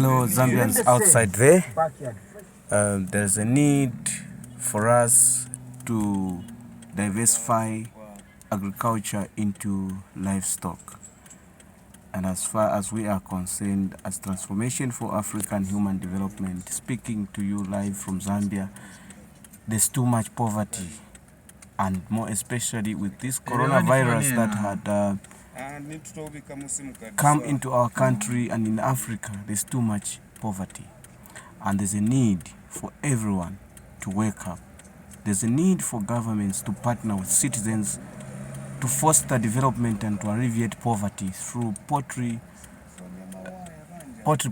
Hello, Zambians outside there. There's a need for us to diversify agriculture into livestock. And as far as we are concerned, as Transformation for African Human Development, speaking to you live from Zambia, there's too much poverty, and more especially with this coronavirus that had come into our country and in Africa, there's too much poverty. And there's a need for everyone to wake up. There's a need for governments to partner with citizens to foster development and to alleviate poverty through poultry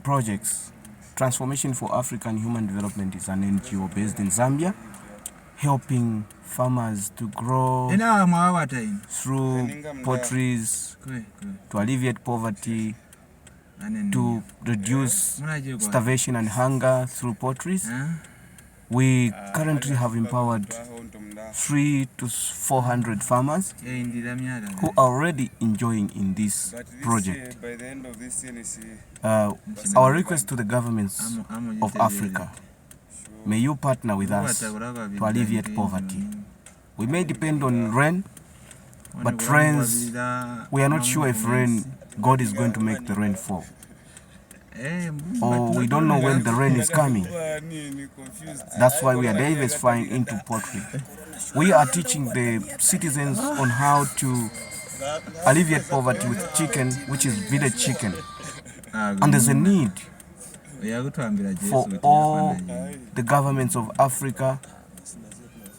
projects. Transformation for African Human Development is an NGO based in Zambia, helping farmers to grow through poultries, to alleviate poverty, to reduce starvation and hunger through poultries. We currently have empowered 300 to 400 farmers who are already enjoying in this project. Our request to the governments of Africa: may you partner with us to alleviate poverty. We may depend on rain, but rains, we are not sure if God is going to make the rain fall. Or we don't know when the rain is coming. That's why we are diversifying into poultry. We are teaching the citizens on how to alleviate poverty with chicken, which is village chicken. And there's a need for all the governments of Africa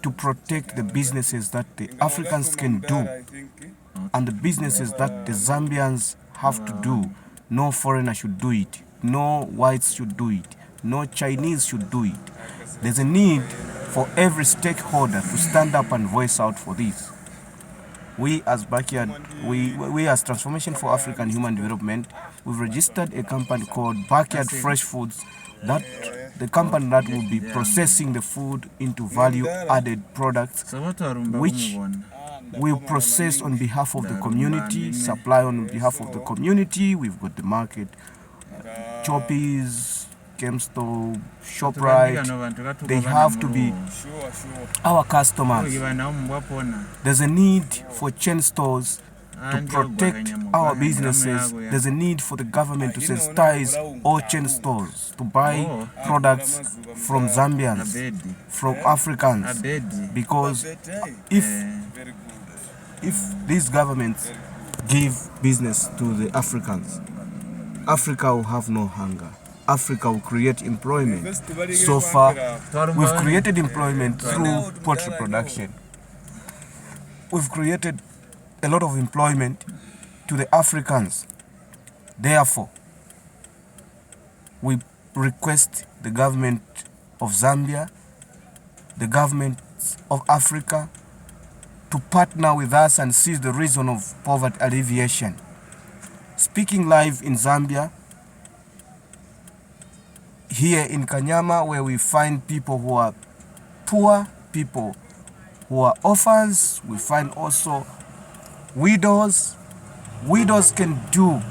to protect the businesses that the Africans can do and the businesses that the Zambians have to do. No foreigner should do it. No whites should do it. No Chinese should do it. There's a need for every stakeholder to stand up and voice out for this. We as Backyard, we as Transformation for African Human Development, we've registered a company called Backyard Fresh Foods, that the company that will be processing the food into value-added products, which we process on behalf of the community, supply on behalf of the community. We've got the market, Choppies, Kemsto, ShopRite. They have to be our customers. There's a need for chain stores to protect our businesses. There's a need for the government to sensitize all chain stores to buy products from Zambians, from Africans, because if these governments give business to the Africans, Africa will have no hunger. Africa will create employment. So far, we've created employment through poultry production. We've created a lot of employment to the Africans. Therefore, we request the government of Zambia, the governments of Africa, to partner with us and seize the reason of poverty alleviation. Speaking live in Zambia, here in Kanyama, where we find people who are poor, people who are orphans, we find also widows. Widows can do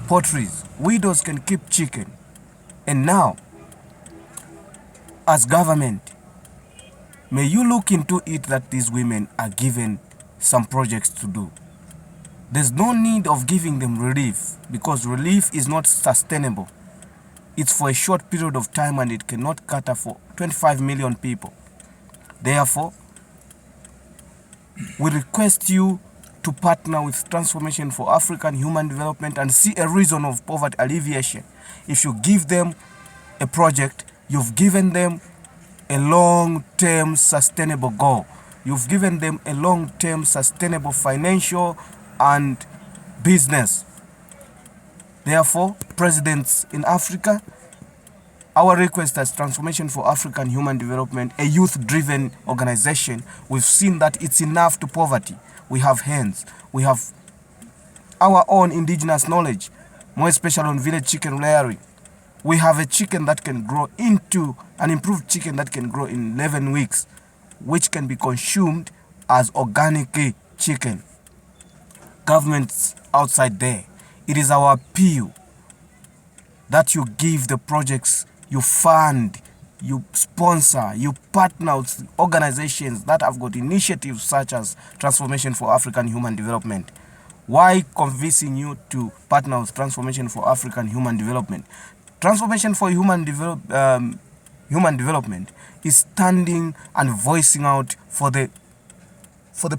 poultries. Widows can keep chicken. And now, as government, may you look into it that these women are given some projects to do. There's no need of giving them relief, because relief is not sustainable. It's for a short period of time and it cannot cater for 25 million people. Therefore, we request you to partner with Transformation for African Human Development and see a reason of poverty alleviation. If you give them a project, you've given them a long-term sustainable goal. You've given them a long-term sustainable financial and business. Therefore, presidents in Africa, our request as Transformation for African Human Development, a youth-driven organization, we've seen that it's enough to poverty. We have hands. We have our own indigenous knowledge, more especially on village chicken rearing. We have a chicken that can grow into an improved chicken that can grow in 11 weeks, which can be consumed as organic chicken. Governments outside there, it is our appeal that you give the projects, you fund, you sponsor, you partner with organizations that have got initiatives such as Transformation for African Human Development. Why convincing you to partner with Transformation for African Human Development? Transformation for Human Development is standing and voicing out for the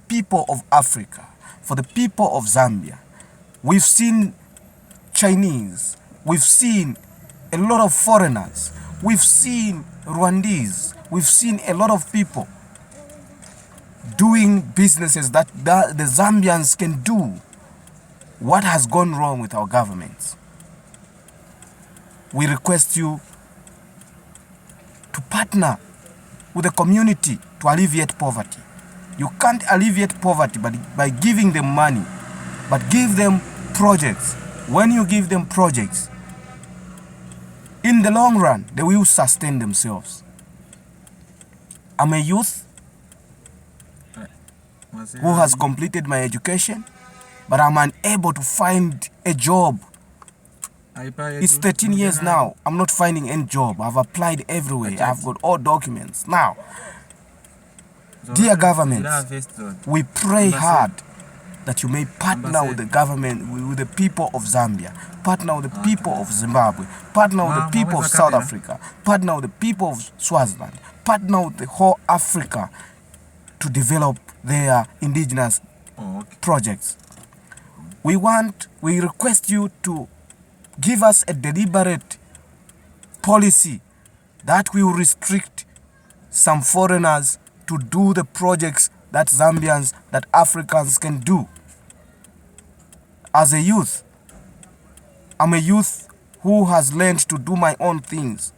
people of Africa, for the people of Zambia. We've seen Chinese, we've seen a lot of foreigners, we've seen Rwandese, we've seen a lot of people doing businesses that the Zambians can do. What has gone wrong with our governments? We request you to partner with the community to alleviate poverty. You can't alleviate poverty by giving them money, but give them projects. When you give them projects, in the long run, they will sustain themselves. I'm a youth who has completed my education, but I'm unable to find a job. It's 13 years now. I'm not finding any job. I've applied everywhere. I've got all documents. Now, dear government, we pray hard that you may partner with the government, with the people of Zambia, partner with the people of Zimbabwe, partner with the people of South Africa, partner with the people of Swaziland, partner with the whole Africa to develop their indigenous projects. We request you to give us a deliberate policy that will restrict some foreigners to do the projects that Zambians, that Africans can do. As a youth, I'm a youth who has learned to do my own things.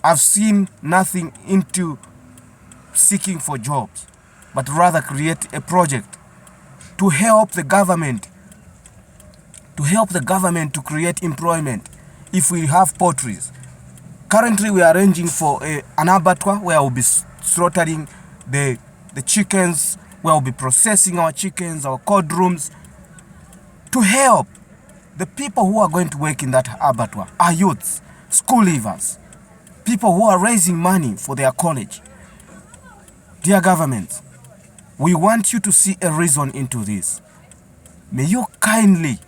I've seen nothing into seeking for jobs, but rather create a project to help the government, to create employment. If we have poultries, currently we are arranging for an abattoir where we'll be slaughtering the chickens, where we'll be processing our chickens, our cold rooms, to help the people who are going to work in that abattoir, are youths, school leavers, people who are raising money for their college. Dear government, we want you to see a reason into this. May you kindly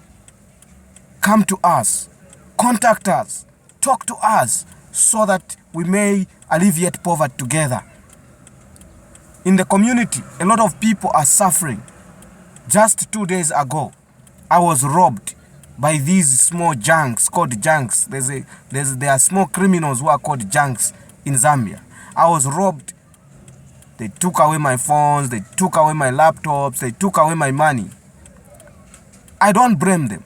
come to us, contact us, talk to us, so that we may alleviate poverty together. In the community, a lot of people are suffering. Just 2 days ago, I was robbed by these small junks called junks. There are small criminals who are called junks in Zambia. I was robbed. They took away my phones, they took away my laptops, they took away my money. I don't blame them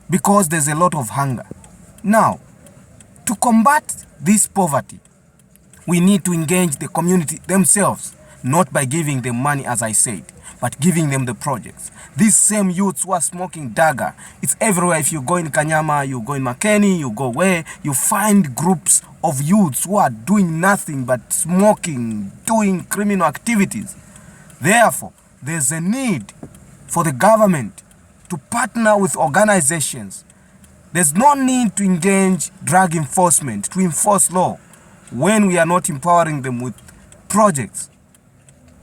because there's a lot of hunger. Now, to combat this poverty, we need to engage the community themselves, not by giving them money, as I said, but giving them the projects. These same youths who are smoking dagga, it's everywhere. If you go in Kanyama, you go in Makeni, you go where, you find groups of youths who are doing nothing but smoking, doing criminal activities. Therefore, there's a need for the government to partner with organizations. There's no need to engage drug enforcement to enforce law when we are not empowering them with projects.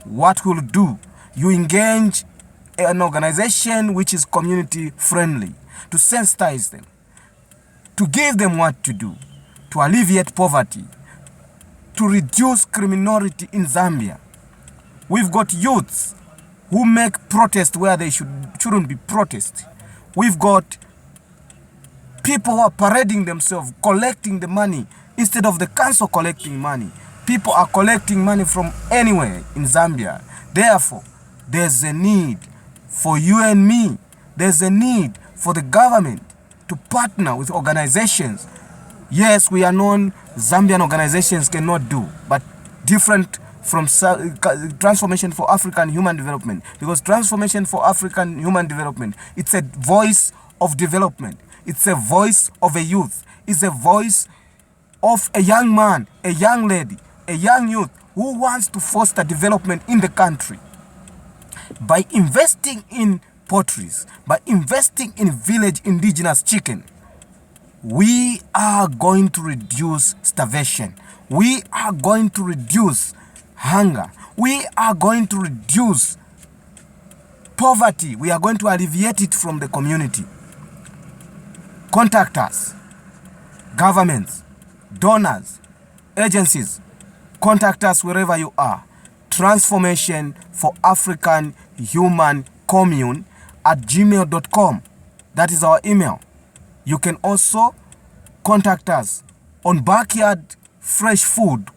What we'll do, you engage an organization which is community friendly, to sensitize them, to give them what to do, to alleviate poverty, to reduce criminality in Zambia. We've got youths who make protest where they shouldn't be protest. We've got people who are parading themselves, collecting the money instead of the council collecting money. People are collecting money from anywhere in Zambia. Therefore, there's a need for you and me. There's a need for the government to partner with organizations. Yes, we are known Zambian organizations cannot do, but different from Transformation for African Human Development, because Transformation for African Human Development, it's a voice of development. It's a voice of a youth. It's a voice of a young man, a young lady, a young youth who wants to foster development in the country. By investing in poultries, by investing in village indigenous chicken, We are going to reduce starvation. We are going to reduce hunger. We are going to reduce poverty. We are going to alleviate it from the community. Contact us. Governments, donors, agencies, contact us wherever you are. Transformation for African Human Commune at gmail.com. That is our email. You can also contact us on backyardfreshfood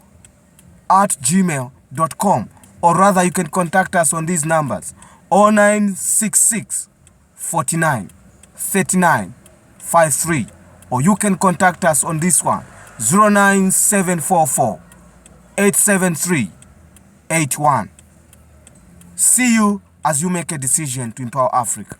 at gmail.com, or rather you can contact us on these numbers: 0966 49 39 53, or you can contact us on this one: 09744 873 81. See you as you make a decision to empower Africa.